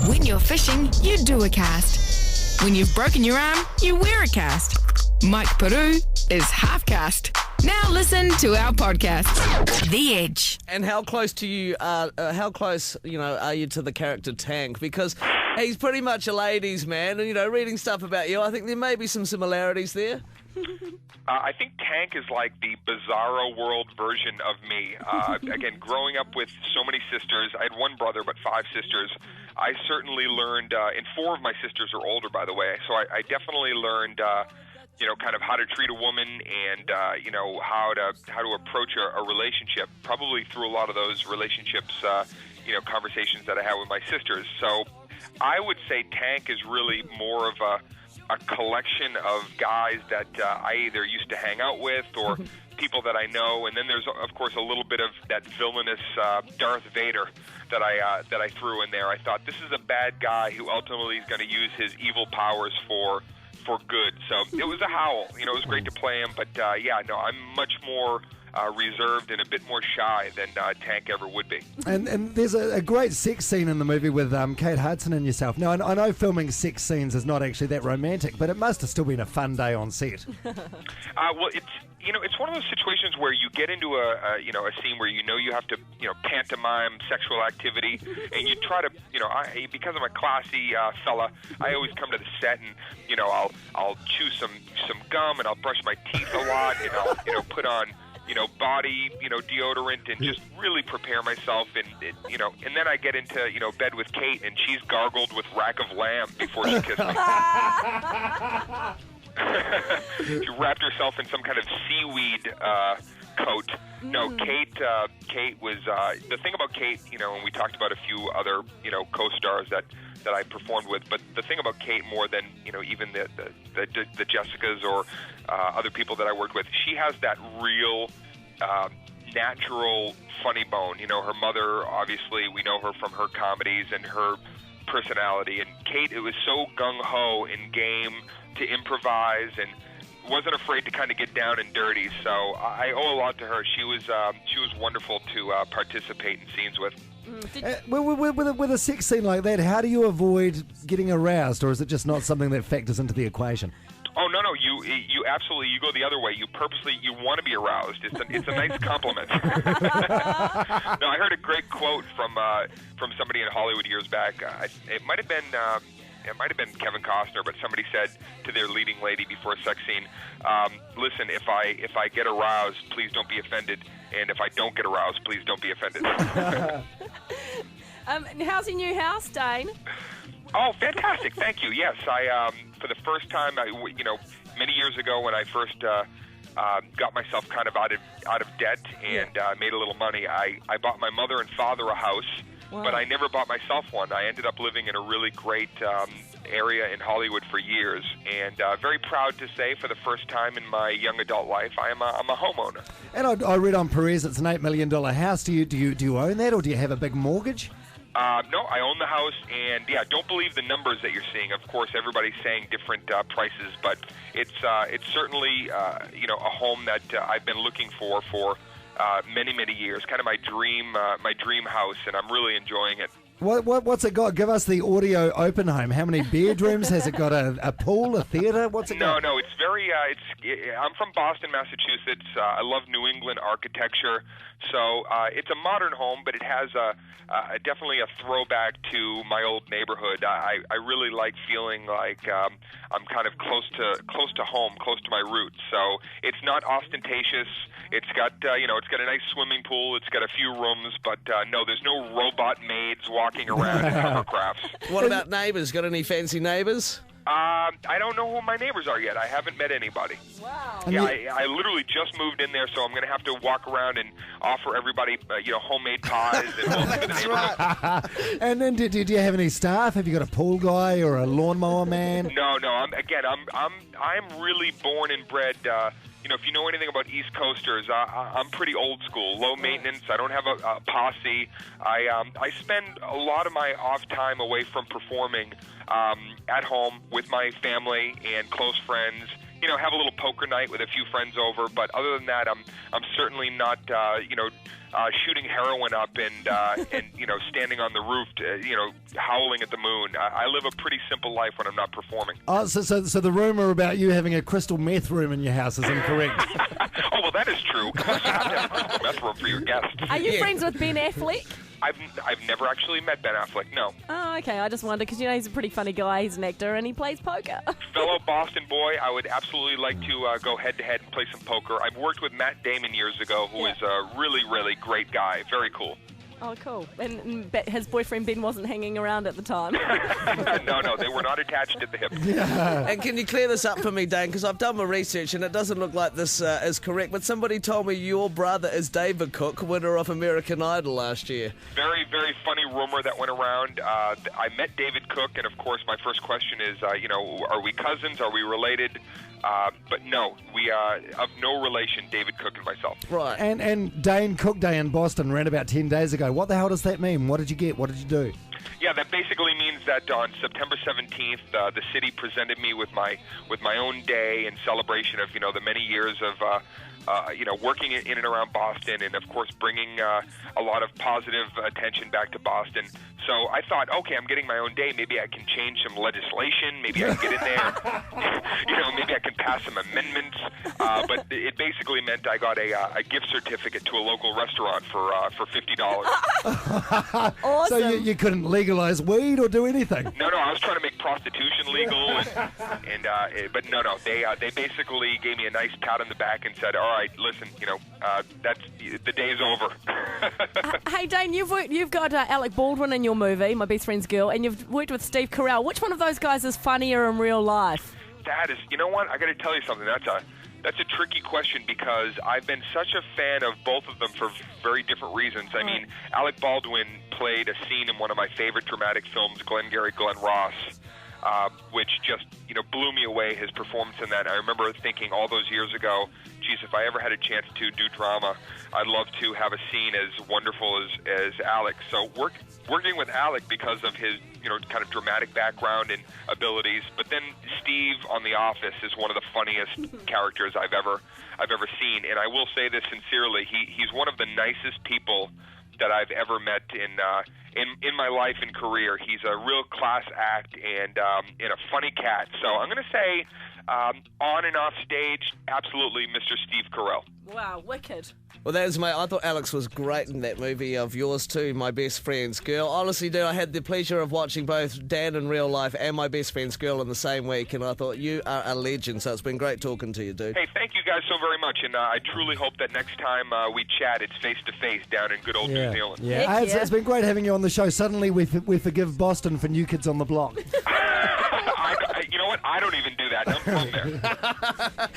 When you're fishing, you do a cast. When you've broken your arm, you wear a cast. Mike Peru is half cast. Now listen to our podcast, The Edge. And how close to you are? Are you to the character Tank? Because he's pretty much a ladies' man, and reading stuff about you, I think there may be some similarities there. I think Tank is like the bizarro world version of me. Again, growing up with so many sisters, I had one brother but 5 sisters. I certainly learned, and 4 of my sisters are older, by the way. So I definitely learned, kind of how to treat a woman and how to approach a relationship. Probably through a lot of those relationships, conversations that I had with my sisters. So I would say Tank is really more of a collection of guys that I either used to hang out with or people that I know, and then there's of course a little bit of that villainous Darth Vader that I threw in there. I thought this is a bad guy who ultimately is going to use his evil powers for good. So it was a howl. It was great to play him, but I'm much more reserved and a bit more shy than Tank ever would be. And there's a great sex scene in the movie with Kate Hudson and yourself. Now, I know filming sex scenes is not actually that romantic, but it must have still been a fun day on set. Well, it's one of those situations where you get into a scene where you have to pantomime sexual activity, and you try to because I'm a classy fella, I always come to the set and I'll chew some gum and I'll brush my teeth a lot and I'll put on body, deodorant, and just really prepare myself. And then I get into, bed with Kate, and she's gargled with rack of lamb before she kissed me. She wrapped herself in some kind of seaweed coat. No, Kate was, the thing about Kate, and we talked about a few other, co-stars that I performed with, but the thing about Kate more than, even the Jessicas or other people that I worked with, she has that real natural funny bone. Her mother, obviously, we know her from her comedies and her personality, and Kate, it was so gung-ho and game to improvise and wasn't afraid to kind of get down and dirty. So I owe a lot to her. She was wonderful to participate in scenes with. With a sex scene like that, how do you avoid getting aroused, or is it just not something that factors into the equation? Oh, no, you absolutely, you go the other way. You purposely, you want to be aroused. It's a nice compliment. No, I heard a great quote from somebody in Hollywood years back. It might have been Kevin Costner, but somebody said to their leading lady before a sex scene, listen, if I get aroused, please don't be offended. And if I don't get aroused, please don't be offended. How's your new house, Dane? Oh, fantastic. Thank you. Yes, I for the first time, many years ago when I first got myself kind of out of debt and made a little money, I bought my mother and father a house. Wow. But I never bought myself one. I ended up living in a really great area in Hollywood for years, and very proud to say, for the first time in my young adult life, I'm a homeowner. And I read on Perez it's an $8 million house. Do you own that, or do you have a big mortgage? No, I own the house, and don't believe the numbers that you're seeing. Of course, everybody's saying different prices, but it's certainly a home that I've been looking for many years. Kind of my dream house, and I'm really enjoying it. What's it got? Give us the audio open home. How many bedrooms? Has it got a pool, a theater? What's it got? No, it's very, I'm from Boston, Massachusetts. I love New England architecture. So it's a modern home, but it has definitely a throwback to my old neighborhood. I really like feeling like I'm kind of close to home, close to my roots. So it's not ostentatious. It's got it's got a nice swimming pool. It's got a few rooms, but no, there's no robot maids walking around in hovercrafts. What about neighbors? Got any fancy neighbors? I don't know who my neighbors are yet. I haven't met anybody. Wow. Yeah, I literally just moved in there, so I'm going to have to walk around and offer everybody, homemade pies and welcome to the neighborhood. Right. And then, do you have any staff? Have you got a pool guy or a lawnmower man? No. I'm really born and bred. If you know anything about East Coasters, I'm pretty old school, low maintenance. I don't have a posse. I spend a lot of my off time away from performing at home with my family and close friends have a little poker night with a few friends over. But other than that, I'm certainly not, shooting heroin up and standing on the roof, howling at the moon. I live a pretty simple life when I'm not performing. Oh, so the rumor about you having a crystal meth room in your house is incorrect. Oh, well, that is true. Of course, you have to have a crystal meth room for your guests. Are you friends with Ben Affleck? I've never actually met Ben Affleck, no. Oh, okay. I just wondered because, he's a pretty funny guy. He's an actor and he plays poker. Fellow Boston boy, I would absolutely like to go head-to-head and play some poker. I've worked with Matt Damon years ago, who is a really, really great guy. Very cool. Oh, cool. And his boyfriend Ben wasn't hanging around at the time. No, they were not attached at the hip. Yeah. And can you clear this up for me, Dane? Because I've done my research and it doesn't look like this is correct. But somebody told me your brother is David Cook, winner of American Idol last year. Very, very funny rumor that went around. I met David Cook, and of course, my first question is, are we cousins? Are we related? But no, we are of no relation, David Cook and myself. Right. And Dane Cook Day in Boston ran about 10 days ago. What the hell does that mean? What did you get? What did you do? Yeah, that basically means that on September 17th, the city presented me with my own day in celebration of the many years of working in and around Boston, and of course bringing a lot of positive attention back to Boston. So I thought, okay, I'm getting my own day. Maybe I can change some legislation. Maybe I can get in there. Maybe I can pass some amendments. But it basically meant I got a gift certificate to a local restaurant for $50. Awesome. So you couldn't legalize weed or do anything? No, I was trying to make prostitution legal, but no, they basically gave me a nice pat on the back and said, all right, listen, that's the day's over. Hey, Dane, you've got Alec Baldwin in your movie, My Best Friend's Girl, and you've worked with Steve Carell. Which one of those guys is funnier in real life? That is, you know what? I got to tell you something. That's a tricky question because I've been such a fan of both of them for very different reasons. I mean, Alec Baldwin played a scene in one of my favorite dramatic films, Glengarry Glen Ross, which just blew me away, his performance in that. I remember thinking all those years ago, geez, if I ever had a chance to do drama, I'd love to have a scene as wonderful as Alec. So working with Alec because of his kind of dramatic background and abilities, but then Steve on The Office is one of the funniest characters I've ever seen. And I will say this sincerely, he's one of the nicest people that I've ever met in my life and career. He's a real class act and a funny cat. So I'm going to say on and off stage, absolutely Mr. Steve Carell. Wow, wicked. Well, I thought Alex was great in that movie of yours too, My Best Friend's Girl. Honestly, dude, I had the pleasure of watching both Dan in real life and My Best Friend's Girl in the same week, and I thought you are a legend, so it's been great talking to you, dude. Hey, thank you guys so very much, and I truly hope that next time we chat, it's face-to-face down in good old New Zealand. Yeah, it's been great having you on the show. Suddenly we forgive Boston for New Kids on the Block. You know what? I don't even do that. I'm from there.